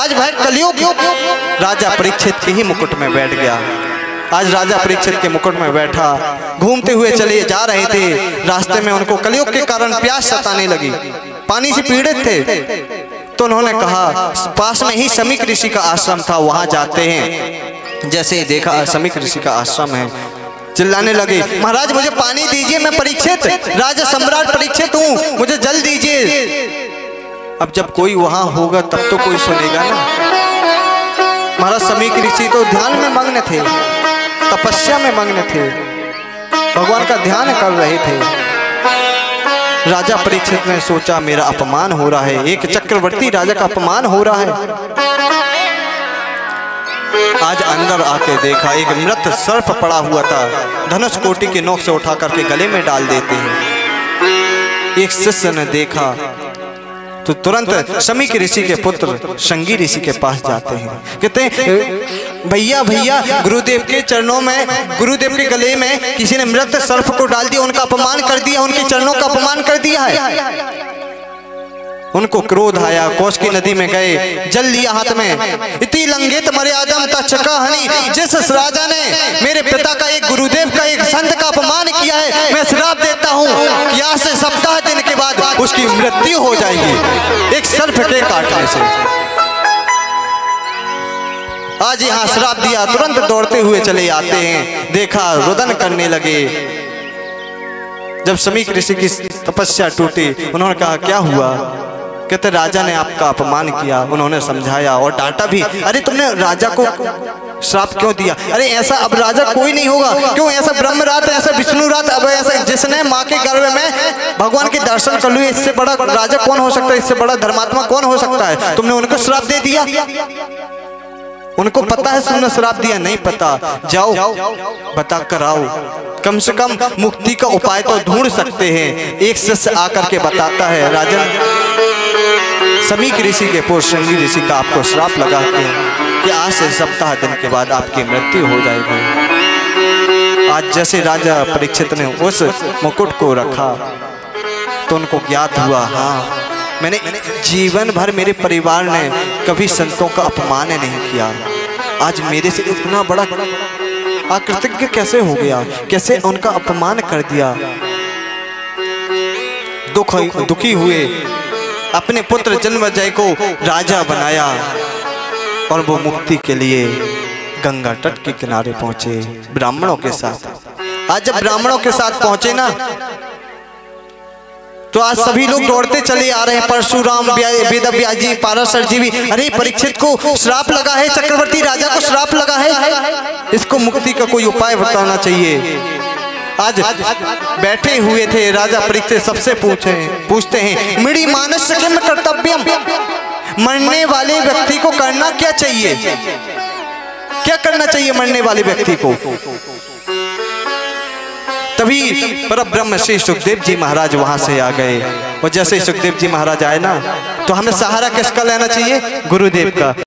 आज वह कलयुग राजा परीक्षित के ही मुकुट में बैठ गया। आज राजा परीक्षित के मुकुट में बैठा, घूमते हुए चले जा रहे थे। रास्ते में उनको कलयुग के कारण प्यास सताने लगी, पानी से पीड़ित थे। तो उन्होंने कहा पास में ही समीक ऋषि का आश्रम था, वहां जाते हैं। जैसे ही देखा समीक ऋषि का आश्रम है, चिल्लाने लगे महाराज मुझे पानी दीजिए, मैं परीक्षित राजा सम्राट परीक्षित हूँ, मुझे जल दीजिए। अब जब कोई वहां होगा तब तो कोई सुनेगा ना। महाराज समीक ऋषि तो ध्यान में मग्न थे, तपस्या में मग्न थे, भगवान का ध्यान कर रहे थे। राजा परीक्षित ने सोचा मेरा अपमान हो रहा है, एक चक्रवर्ती राजा का अपमान हो रहा है। आज अंदर आके देखा एक मृत सर्प पड़ा हुआ था, धनुष कोटि की नोक से उठा करके गले में डाल देते हैं। एक शिष्य ने देखा तो तुरंत समीक ऋषि के पुत्र संगी ऋषि के पास जाते हैं, कहते हैं भैया भैया गुरुदेव के चरणों में, गुरुदेव के गले में किसी ने मृत सर्प को डाल दिया, उनका अपमान कर दिया, उनके चरणों का अपमान कर दिया है। उनको क्रोध आया, कोस की नदी में गए, जल लिया हाथ में। इति लंघित मर्यादम तच्छका हनि, जिस राजा ने मेरे पिता का, एक गुरुदेव का, एक संत का अपमान किया है, मैं श्राप देता हूँ कि आज से सप्ताह दिन के बाद उसकी मृत्यु हो जाएगी एक सर्प के काटने से। आज यहाँ श्राप दिया, तुरंत दौड़ते हुए चले आते हैं। देखा रुदन करने लगे। जब समीक ऋषि की तपस्या टूटी, उन्होंने कहा क्या हुआ? कहते राजा ने आपका अपमान किया। उन्होंने समझाया और डांटा भी, अरे तुमने राजा को श्राप क्यों दिया? अरे ऐसा अब राजा कोई नहीं होगा, क्यों ऐसा ब्रह्मरात, ऐसा विष्णुरात, अब ऐसा जिसने माँ के गर्भ में भगवान के दर्शन कर लिए, इससे बड़ा राजा कौन हो सकता है, इससे बड़ा धर्मात्मा कौन हो सकता है? तुमने उनको श्राप दे दिया। उनको पता है तुमने श्राप दिया? नहीं पता। जाओ बता कर आओ, कम से कम मुक्ति का उपाय तो ढूंढ सकते हैं। एक शिष्य आकर के बताता है राजन समीक ऋषि के पुत्र संगी ऋषि का आपको श्राप लगाते हैं कि आज से सप्ताह दिन के बाद आपकी मृत्यु हो जाएगी। आज जैसे राजा परीक्षित ने उस मुकुट को रखा तो उनको ज्ञात हुआ, हाँ मैंने जीवन भर मेरे परिवार ने कभी संतों का अपमान नहीं किया, आज मेरे से इतना बड़ा अकृतज्ञ कैसे हो गया, कैसे उनका अपमान कर दिया। दुखी हुए, अपने पुत्र जन्मजय को राजा बनाया और वो मुक्ति के लिए गंगा तट के किनारे पहुंचे ब्राह्मणों के साथ। आज जब ब्राह्मणों के साथ पहुंचे ना, तो आज सभी लोग दौड़ते चले आ रहे हैं। परशुराम, वेदव्यास जी, पाराशर जी भी, अरे परीक्षित को श्राप लगा है, चक्रवर्ती राजा को श्राप लगा है, इसको मुक्ति का कोई उपाय बताना चाहिए। आज बैठे हुए थे राजा परीक्षित, सबसे पूछते हैं मिड़ी मानस किम कर्तव्यम, मरने वाले व्यक्ति को करना क्या चाहिए, क्या करना चाहिए मरने वाले व्यक्ति को? तभी परब्रह्म श्री सुखदेव जी महाराज वहां से आ गए। और जैसे सुखदेव जी महाराज आए ना, तो हमें सहारा किसका लेना चाहिए? गुरुदेव का।